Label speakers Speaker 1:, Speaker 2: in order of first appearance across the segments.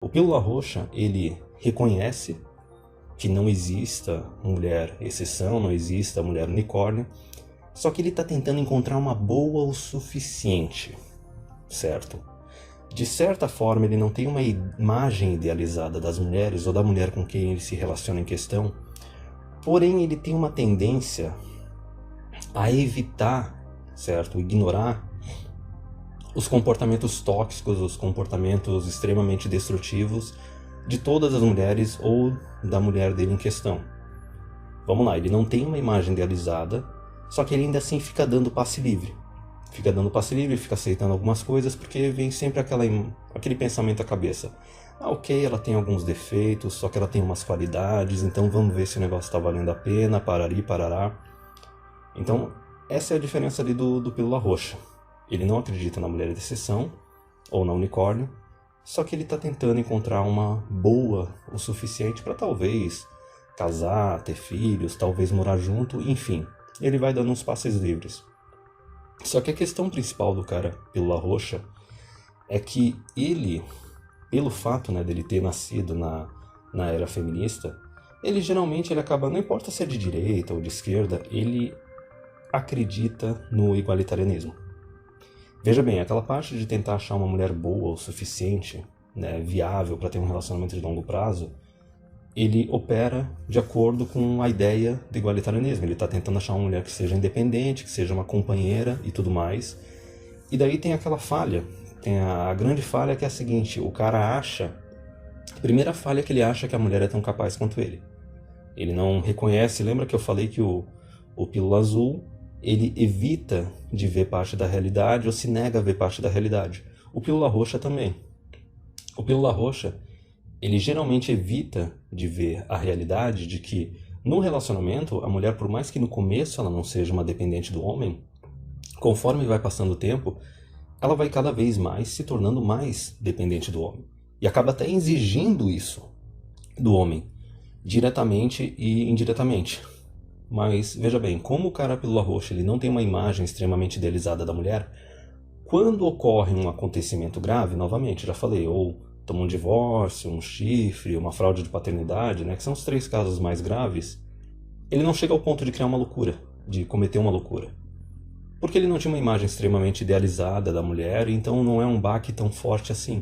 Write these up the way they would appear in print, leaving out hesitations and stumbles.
Speaker 1: O Pílula Roxa, ele reconhece que não exista mulher exceção, não exista mulher unicórnio, só que ele está tentando encontrar uma boa o suficiente, certo? De certa forma, ele não tem uma imagem idealizada das mulheres ou da mulher com quem ele se relaciona em questão, porém ele tem uma tendência a evitar, certo? Ignorar os comportamentos tóxicos, os comportamentos extremamente destrutivos de todas as mulheres ou da mulher dele em questão. Vamos lá, ele não tem uma imagem idealizada, só que ele ainda assim fica dando passe livre. Fica dando passe livre, fica aceitando algumas coisas, porque vem sempre aquele pensamento à cabeça. Ah, ok, ela tem alguns defeitos, só que ela tem umas qualidades, então vamos ver se o negócio está valendo a pena, parari, parará. Então, essa é a diferença ali do Pílula Roxa. Ele não acredita na mulher de exceção, ou na unicórnio, só que ele está tentando encontrar uma boa o suficiente para talvez casar, ter filhos, talvez morar junto, enfim. Ele vai dando uns passes livres. Só que a questão principal do cara Pílula Roxa é que ele, pelo fato, né, dele ter nascido na era feminista, ele geralmente acaba, não importa se é de direita ou de esquerda, ele acredita no igualitarianismo. Veja bem, aquela parte de tentar achar uma mulher boa o suficiente, né, viável para ter um relacionamento de longo prazo, ele opera de acordo com a ideia do igualitarianismo. Ele está tentando achar uma mulher que seja independente, que seja uma companheira e tudo mais. E daí tem aquela falha, tem a grande falha que é a seguinte: o cara acha, a primeira falha é que ele acha que a mulher é tão capaz quanto ele. Ele não reconhece, lembra que eu falei que o Pílula Azul, ele evita de ver parte da realidade ou se nega a ver parte da realidade. O Pílula Roxa também. O Pílula Roxa, ele geralmente evita de ver a realidade de que no relacionamento, a mulher, por mais que no começo ela não seja uma dependente do homem, conforme vai passando o tempo, ela vai cada vez mais se tornando mais dependente do homem. E acaba até exigindo isso do homem, diretamente e indiretamente. Mas, veja bem, como o cara Pílula Roxa ele não tem uma imagem extremamente idealizada da mulher, quando ocorre um acontecimento grave, novamente, já falei, ou toma um divórcio, um chifre, uma fraude de paternidade, né, que são os 3 casos mais graves, ele não chega ao ponto de criar uma loucura, de cometer uma loucura. Porque ele não tinha uma imagem extremamente idealizada da mulher, então não é um baque tão forte assim.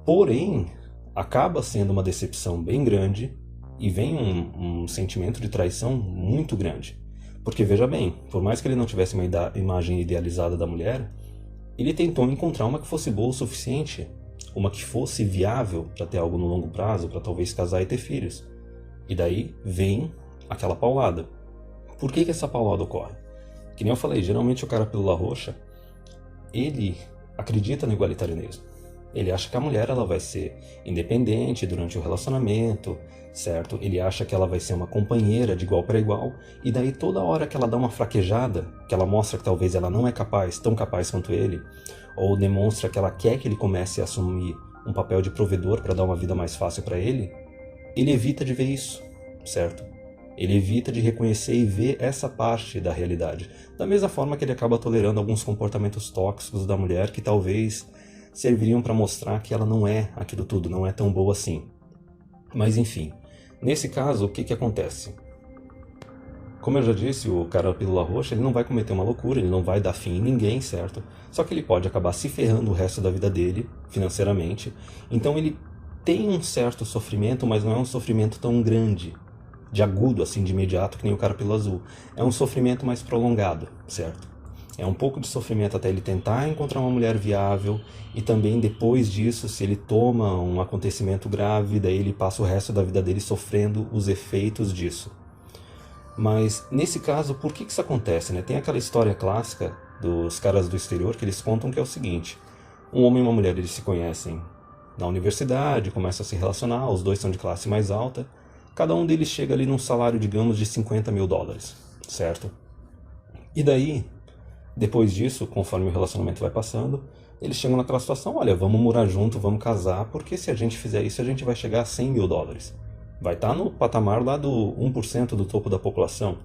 Speaker 1: Porém, acaba sendo uma decepção bem grande e vem um sentimento de traição muito grande. Porque, veja bem, por mais que ele não tivesse uma imagem idealizada da mulher, ele tentou encontrar uma que fosse boa o suficiente, uma que fosse viável para ter algo no longo prazo, para talvez casar e ter filhos. E daí vem aquela paulada. Por que essa paulada ocorre? Que nem eu falei, geralmente o cara Pílula Roxa, ele acredita no igualitarianismo. Ele acha que a mulher ela vai ser independente durante o relacionamento, certo? Ele acha que ela vai ser uma companheira de igual para igual, e daí toda hora que ela dá uma fraquejada, que ela mostra que talvez ela não é capaz, tão capaz quanto ele, ou demonstra que ela quer que ele comece a assumir um papel de provedor para dar uma vida mais fácil para ele evita de ver isso, certo? Ele evita de reconhecer e ver essa parte da realidade. Da mesma forma que ele acaba tolerando alguns comportamentos tóxicos da mulher que talvez serviriam para mostrar que ela não é aquilo tudo, não é tão boa assim. Mas enfim, nesse caso, o que acontece? Como eu já disse, o cara Pílula Roxa ele não vai cometer uma loucura, ele não vai dar fim em ninguém, certo? Só que ele pode acabar se ferrando o resto da vida dele, financeiramente. Então ele tem um certo sofrimento, mas não é um sofrimento tão grande, de agudo, assim, de imediato, que nem o cara Pílula Azul. É um sofrimento mais prolongado, certo? É um pouco de sofrimento até ele tentar encontrar uma mulher viável e também depois disso, se ele toma um acontecimento grave, daí ele passa o resto da vida dele sofrendo os efeitos disso. Mas nesse caso, por que isso acontece, né? Tem aquela história clássica dos caras do exterior que eles contam que é o seguinte: um homem e uma mulher eles se conhecem na universidade, começam a se relacionar, os dois são de classe mais alta, cada um deles chega ali num salário, digamos, de $50 mil, certo? E daí, depois disso, conforme o relacionamento vai passando, eles chegam naquela situação: olha, vamos morar junto, vamos casar, porque se a gente fizer isso, a gente vai chegar a $100 mil. Vai estar no patamar lá do 1% do topo da população.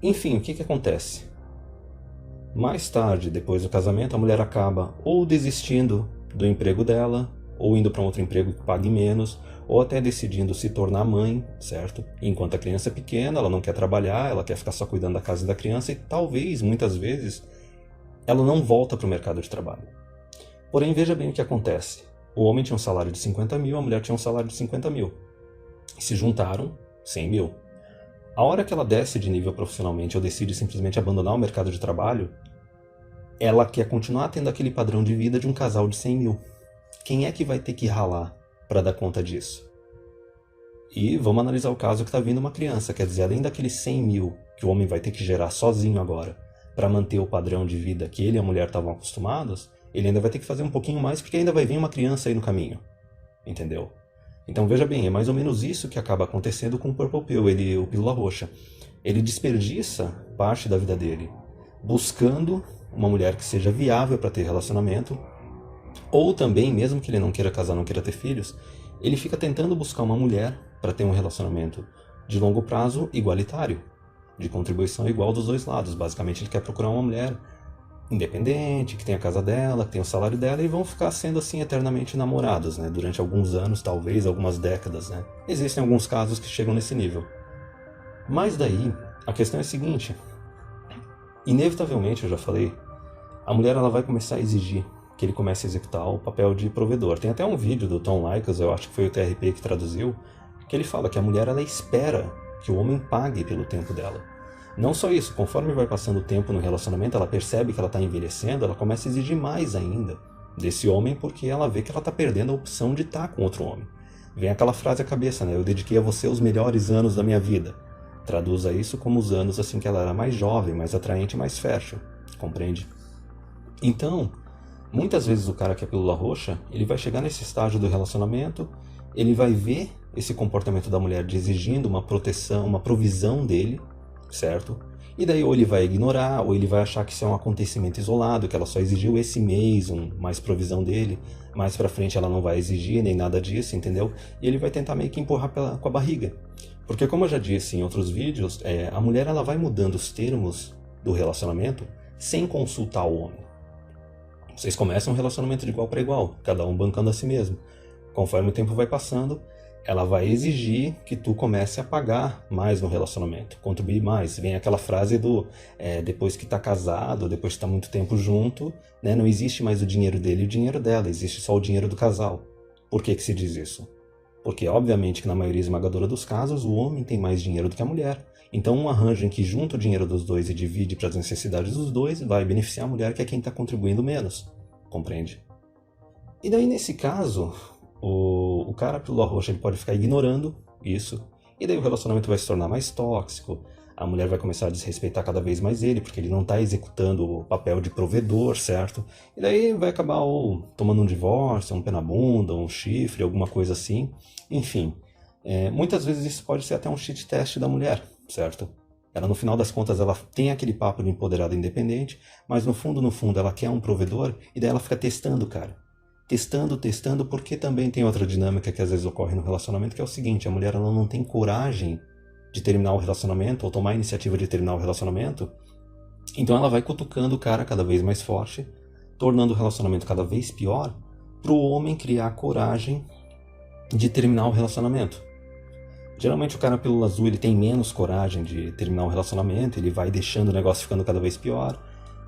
Speaker 1: Enfim, o que acontece? Mais tarde, depois do casamento, a mulher acaba ou desistindo do emprego dela, ou indo para um outro emprego que pague menos, ou até decidindo se tornar mãe, certo? Enquanto a criança é pequena, ela não quer trabalhar, ela quer ficar só cuidando da casa e da criança e talvez, muitas vezes, ela não volta para o mercado de trabalho. Porém, veja bem o que acontece. O homem tinha um salário de 50 mil, a mulher tinha um salário de 50 mil. E se juntaram 100 mil. A hora que ela desce de nível profissionalmente ou decide simplesmente abandonar o mercado de trabalho, ela quer continuar tendo aquele padrão de vida de um casal de 100 mil. Quem é que vai ter que ralar para dar conta disso? E vamos analisar o caso que está vindo uma criança, quer dizer, além daqueles 100 mil que o homem vai ter que gerar sozinho agora para manter o padrão de vida que ele e a mulher estavam acostumados, ele ainda vai ter que fazer um pouquinho mais porque ainda vai vir uma criança aí no caminho, entendeu? Então veja bem, é mais ou menos isso que acaba acontecendo com o Purple Pill, o Pílula Roxa. Ele desperdiça parte da vida dele buscando uma mulher que seja viável para ter relacionamento, ou também, mesmo que ele não queira casar, não queira ter filhos, ele fica tentando buscar uma mulher para ter um relacionamento de longo prazo igualitário, de contribuição igual dos dois lados. Basicamente ele quer procurar uma mulher independente, que tem a casa dela, que tem o salário dela, e vão ficar sendo assim eternamente namorados, né? Durante alguns anos, talvez algumas décadas, né? Existem alguns casos que chegam nesse nível. Mas daí, a questão é a seguinte: inevitavelmente, eu já falei, a mulher ela vai começar a exigir que ele comece a executar o papel de provedor. Tem até um vídeo do Tom Likas, eu acho que foi o TRP que traduziu, que ele fala que a mulher ela espera que o homem pague pelo tempo dela. Não só isso, conforme vai passando o tempo no relacionamento, ela percebe que ela está envelhecendo, ela começa a exigir mais ainda desse homem porque ela vê que ela está perdendo a opção de estar com outro homem. Vem aquela frase à cabeça, né? Eu dediquei a você os melhores anos da minha vida. Traduza isso como os anos assim que ela era mais jovem, mais atraente e mais fértil. Compreende? Então, muitas vezes o cara que é pílula roxa, ele vai chegar nesse estágio do relacionamento, ele vai ver esse comportamento da mulher de exigindo uma proteção, uma provisão dele, certo? E daí ou ele vai ignorar, ou ele vai achar que isso é um acontecimento isolado, que ela só exigiu esse mês mais provisão dele, mais pra frente ela não vai exigir nem nada disso, entendeu? E ele vai tentar meio que empurrar com a barriga. Porque como eu já disse em outros vídeos, a mulher ela vai mudando os termos do relacionamento sem consultar o homem. Vocês começam um relacionamento de igual para igual, cada um bancando a si mesmo. Conforme o tempo vai passando, ela vai exigir que tu comece a pagar mais no relacionamento, contribuir mais. Vem aquela frase do depois que tá casado, depois que tá muito tempo junto, né, não existe mais o dinheiro dele e o dinheiro dela, existe só o dinheiro do casal. Por que se diz isso? Porque obviamente que na maioria esmagadora dos casos o homem tem mais dinheiro do que a mulher. Então um arranjo em que junta o dinheiro dos dois e divide para as necessidades dos dois vai beneficiar a mulher, que é quem está contribuindo menos. Compreende? E daí nesse caso, o cara pílula roxa ele pode ficar ignorando isso, e daí o relacionamento vai se tornar mais tóxico, a mulher vai começar a desrespeitar cada vez mais ele, porque ele não está executando o papel de provedor, certo? E daí vai acabar ou tomando um divórcio, um pé na bunda, um chifre, alguma coisa assim. Enfim, muitas vezes isso pode ser até um cheat test da mulher, certo? Ela, no final das contas, ela tem aquele papo de empoderada independente, mas no fundo, ela quer um provedor, e daí ela fica testando, cara. Testando, porque também tem outra dinâmica que às vezes ocorre no relacionamento, que é o seguinte: a mulher ela não tem coragem de terminar o relacionamento, ou tomar a iniciativa de terminar o relacionamento, então ela vai cutucando o cara cada vez mais forte, tornando o relacionamento cada vez pior, para o homem criar coragem de terminar o relacionamento. Geralmente o cara pílula azul ele tem menos coragem de terminar o relacionamento, ele vai deixando o negócio ficando cada vez pior.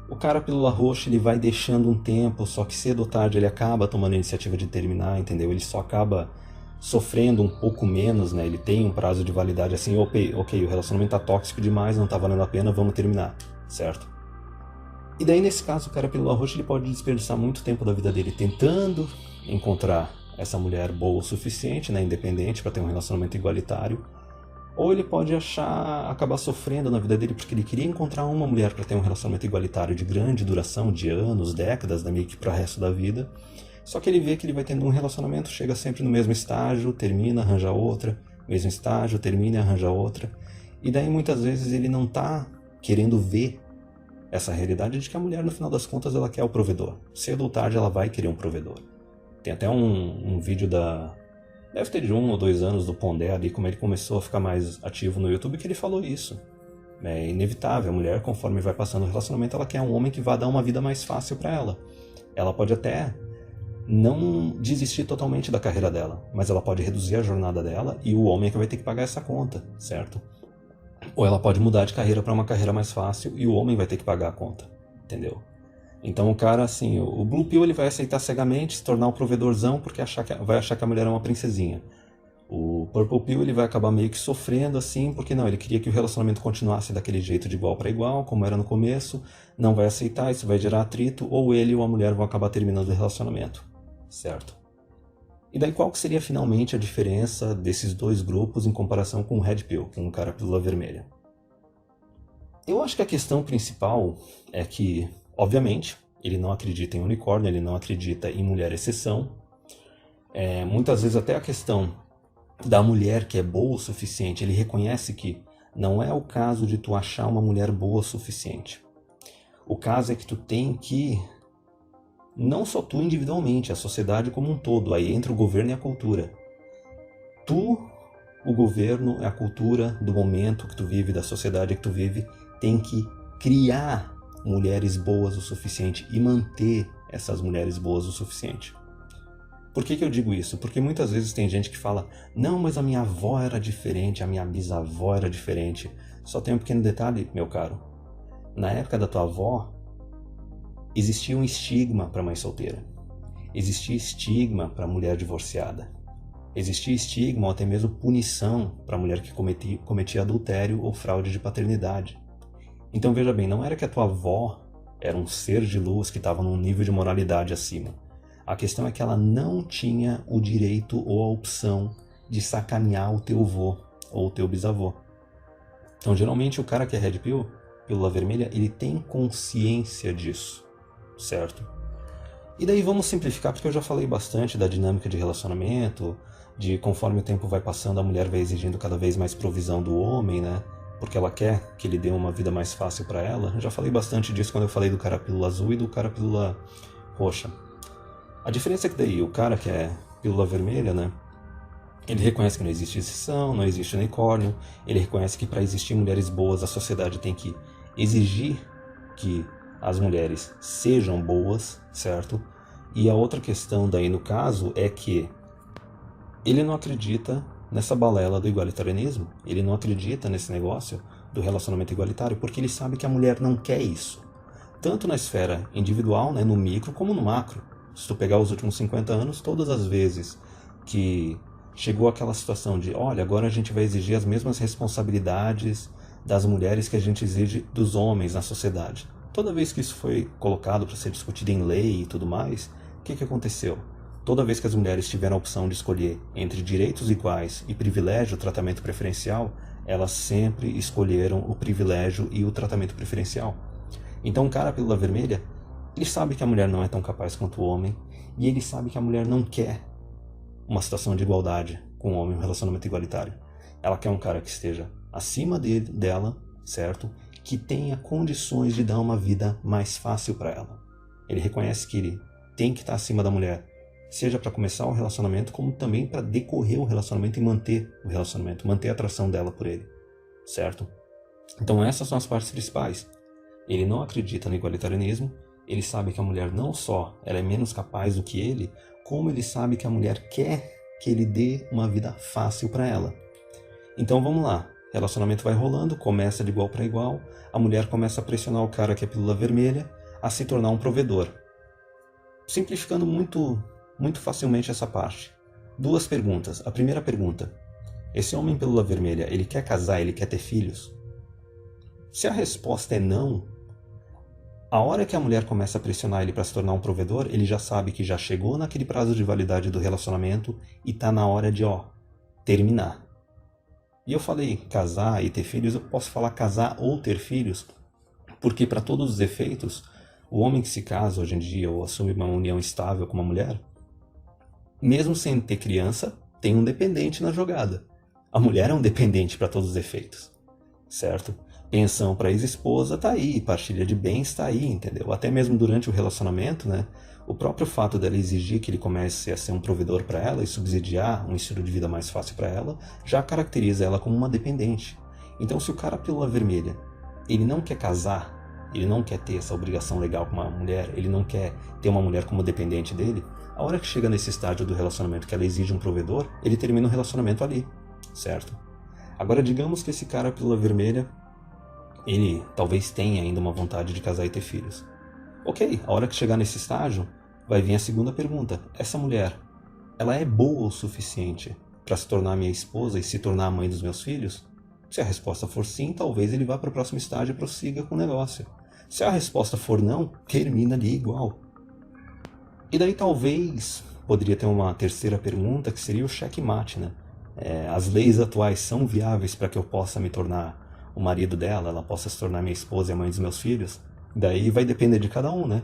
Speaker 1: O cara pílula roxa ele vai deixando um tempo, só que cedo ou tarde ele acaba tomando a iniciativa de terminar, entendeu? Ele só acaba sofrendo um pouco menos, né? Ele tem um prazo de validade assim, ok, o relacionamento tá tóxico demais, não tá valendo a pena, vamos terminar, certo? E daí nesse caso o cara pílula roxa ele pode desperdiçar muito tempo da vida dele tentando encontrar essa mulher boa o suficiente, né, independente, para ter um relacionamento igualitário, ou ele pode acabar sofrendo na vida dele porque ele queria encontrar uma mulher para ter um relacionamento igualitário de grande duração, de anos, décadas, meio que para o resto da vida. Só que ele vê que ele vai tendo um relacionamento, chega sempre no mesmo estágio, termina, arranja outra, mesmo estágio, termina e arranja outra. E daí muitas vezes ele não tá querendo ver essa realidade de que a mulher, no final das contas, ela quer o provedor. Cedo ou tarde ela vai querer um provedor. Tem até um vídeo deve ter de 1 ou 2 anos do Pondé ali, como ele começou a ficar mais ativo no YouTube, que ele falou isso. É inevitável, a mulher, conforme vai passando o relacionamento, ela quer um homem que vá dar uma vida mais fácil para ela. Ela pode até não desistir totalmente da carreira dela, mas ela pode reduzir a jornada dela e o homem é que vai ter que pagar essa conta, certo? Ou ela pode mudar de carreira para uma carreira mais fácil e o homem vai ter que pagar a conta, entendeu? Então o cara, assim, o Blue Pill ele vai aceitar cegamente, se tornar um provedorzão porque vai achar que a mulher é uma princesinha. O Purple Pill ele vai acabar meio que sofrendo assim, porque não, ele queria que o relacionamento continuasse daquele jeito de igual para igual, como era no começo, não vai aceitar, isso vai gerar atrito, ou ele ou a mulher vão acabar terminando o relacionamento, certo? E daí qual que seria finalmente a diferença desses dois grupos em comparação com o Red Pill, com o cara pílula vermelha? Eu acho que a questão principal é que, obviamente, ele não acredita em unicórnio, ele não acredita em mulher exceção. Muitas vezes até a questão da mulher que é boa o suficiente, ele reconhece que não é o caso de tu achar uma mulher boa o suficiente. O caso é que tu tem que, não só tu individualmente, a sociedade como um todo, aí entra o governo e a cultura. Tu, o governo, a cultura do momento que tu vive, da sociedade que tu vive, tem que criar mulheres boas o suficiente e manter essas mulheres boas o suficiente. Por que eu digo isso? Porque muitas vezes tem gente que fala, não, mas a minha avó era diferente, a minha bisavó era diferente. Só tem um pequeno detalhe, meu caro. Na época da tua avó, existia um estigma para mãe solteira. Existia estigma para mulher divorciada. Existia estigma ou até mesmo punição para mulher que cometia adultério ou fraude de paternidade. Então veja bem, não era que a tua avó era um ser de luz que estava num nível de moralidade acima. A questão é que ela não tinha o direito ou a opção de sacanear o teu avô ou o teu bisavô. Então, geralmente, o cara que é Red Pill, pílula vermelha, ele tem consciência disso, certo? E daí vamos simplificar, porque eu já falei bastante da dinâmica de relacionamento, de conforme o tempo vai passando, a mulher vai exigindo cada vez mais provisão do homem, né? Porque ela quer que ele dê uma vida mais fácil para ela. Eu já falei bastante disso quando eu falei do cara pílula azul e do cara pílula roxa. A diferença é que daí o cara que é pílula vermelha, né? Ele reconhece que não existe exceção, não existe unicórnio. Ele reconhece que para existir mulheres boas, a sociedade tem que exigir que as mulheres sejam boas, certo? E a outra questão daí no caso é que ele não acredita nessa balela do igualitarianismo. Ele não acredita nesse negócio do relacionamento igualitário porque ele sabe que a mulher não quer isso. Tanto na esfera individual, né, no micro, como no macro. Se tu pegar os últimos 50 anos, todas as vezes que chegou aquela situação de, olha, agora a gente vai exigir as mesmas responsabilidades das mulheres que a gente exige dos homens na sociedade. Toda vez que isso foi colocado para ser discutido em lei e tudo mais, o que aconteceu? Toda vez que as mulheres tiveram a opção de escolher entre direitos iguais e privilégio, tratamento preferencial, elas sempre escolheram o privilégio e o tratamento preferencial. Então o cara pílula vermelha, ele sabe que a mulher não é tão capaz quanto o homem, e ele sabe que a mulher não quer uma situação de igualdade com o homem, um relacionamento igualitário. Ela quer um cara que esteja acima dela, certo? Que tenha condições de dar uma vida mais fácil para ela. Ele reconhece que ele tem que estar acima da mulher, seja para começar o relacionamento, como também para decorrer o relacionamento e manter o relacionamento, manter a atração dela por ele, certo? Então essas são as partes principais. Ele não acredita no igualitarianismo. Ele sabe que a mulher não só ela é menos capaz do que ele, como ele sabe que a mulher quer que ele dê uma vida fácil para ela. Então vamos lá, relacionamento vai rolando, começa de igual para igual, a mulher começa a pressionar o cara que é pílula vermelha a se tornar um provedor. Simplificando muito facilmente essa parte. Duas perguntas. A primeira pergunta, esse homem pílula vermelha, ele quer casar, ele quer ter filhos? Se a resposta é não, a hora que a mulher começa a pressionar ele para se tornar um provedor, ele já sabe que já chegou naquele prazo de validade do relacionamento e tá na hora de, terminar. E eu falei casar e ter filhos, eu posso falar casar ou ter filhos, porque para todos os efeitos, o homem que se casa hoje em dia ou assume uma união estável com uma mulher, mesmo sem ter criança, tem um dependente na jogada. A mulher é um dependente para todos os efeitos, certo? Pensão para ex-esposa tá aí, partilha de bens tá aí, entendeu? Até mesmo durante o relacionamento, né? O próprio fato dela exigir que ele comece a ser um provedor para ela e subsidiar um estilo de vida mais fácil para ela, já caracteriza ela como uma dependente. Então, se o cara pílula vermelha, ele não quer casar, ele não quer ter essa obrigação legal com uma mulher, ele não quer ter uma mulher como dependente dele, A hora que chega nesse estágio do relacionamento que ela exige um provedor, ele termina o relacionamento ali, certo? Agora, digamos que esse cara pílula vermelha, ele talvez tenha ainda uma vontade de casar e ter filhos. Ok, a hora que chegar nesse estágio, vai vir a segunda pergunta. Essa mulher, ela é boa o suficiente para se tornar minha esposa e se tornar a mãe dos meus filhos? Se a resposta for sim, talvez ele vá para o próximo estágio e prossiga com o negócio. Se a resposta for não, termina ali igual. E daí talvez poderia ter uma terceira pergunta que seria o checkmate, né? As leis atuais são viáveis para que eu possa me tornar o marido dela, ela possa se tornar minha esposa e a mãe dos meus filhos? Daí vai depender de cada um, né?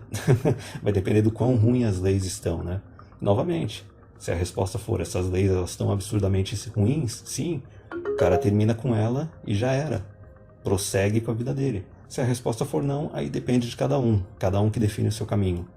Speaker 1: Vai depender do quão ruim as leis estão, né? Novamente, se a resposta for essas leis elas estão absurdamente ruins, sim, o cara termina com ela e já era. Prossegue com a vida dele. Se a resposta for não, aí depende de cada um que define o seu caminho.